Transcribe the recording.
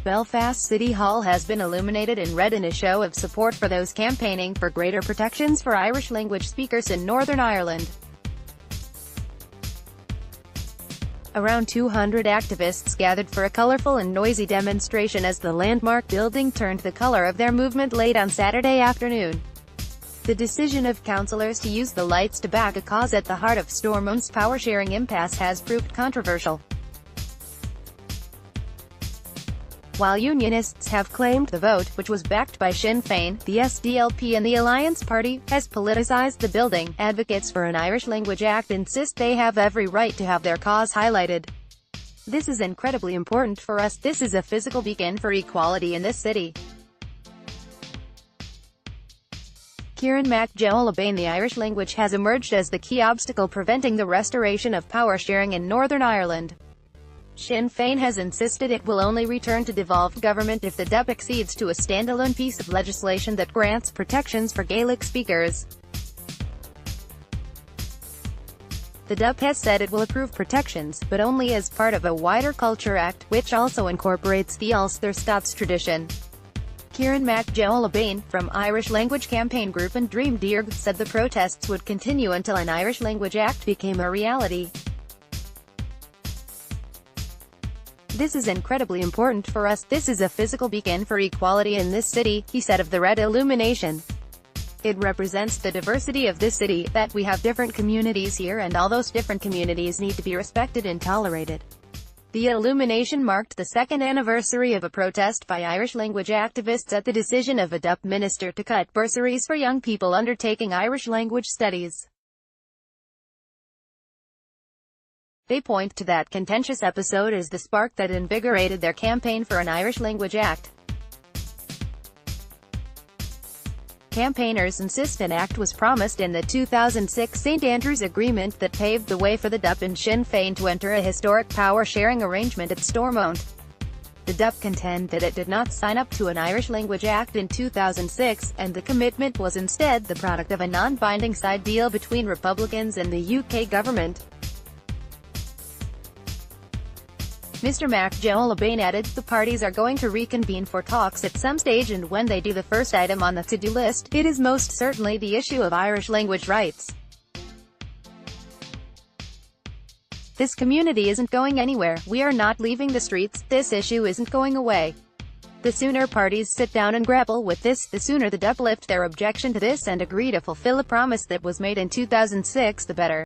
Belfast City Hall has been illuminated in red in a show of support for those campaigning for greater protections for Irish-language speakers in Northern Ireland. Around 200 activists gathered for a colourful and noisy demonstration as the landmark building turned the colour of their movement late on Saturday afternoon. The decision of councillors to use the lights to back a cause at the heart of Stormont's power-sharing impasse has proved controversial. While unionists have claimed the vote, which was backed by Sinn Féin, the SDLP and the Alliance Party, has politicised the building, advocates for an Irish Language Act insist they have every right to have their cause highlighted. "This is incredibly important for us. This is a physical beacon for equality in this city." Kieran MacGeolabain. The Irish language has emerged as the key obstacle preventing the restoration of power sharing in Northern Ireland. Sinn Féin has insisted it will only return to devolved government if the DUP accedes to a standalone piece of legislation that grants protections for Gaelic speakers. The DUP has said it will approve protections, but only as part of a wider Culture Act, which also incorporates the Ulster Scots tradition. Kieran MacGeolabain, from Irish Language Campaign Group and Dream Dearg, said the protests would continue until an Irish Language Act became a reality. "This is incredibly important for us. This is a physical beacon for equality in this city," he said of the red illumination. "It represents the diversity of this city, that we have different communities here and all those different communities need to be respected and tolerated." The illumination marked the second anniversary of a protest by Irish language activists at the decision of a DUP minister to cut bursaries for young people undertaking Irish language studies. They point to that contentious episode as the spark that invigorated their campaign for an Irish Language Act. Campaigners insist an act was promised in the 2006 St Andrews Agreement that paved the way for the DUP and Sinn Féin to enter a historic power-sharing arrangement at Stormont. The DUP contend that it did not sign up to an Irish Language Act in 2006, and the commitment was instead the product of a non-binding side deal between Republicans and the UK government. Mr. MacGeolabain added, "The parties are going to reconvene for talks at some stage, and when they do, the first item on the to-do list, it is most certainly the issue of Irish language rights. This community isn't going anywhere. We are not leaving the streets. This issue isn't going away. The sooner parties sit down and grapple with this, the sooner the DUP lift their objection to this and agree to fulfill a promise that was made in 2006, the better."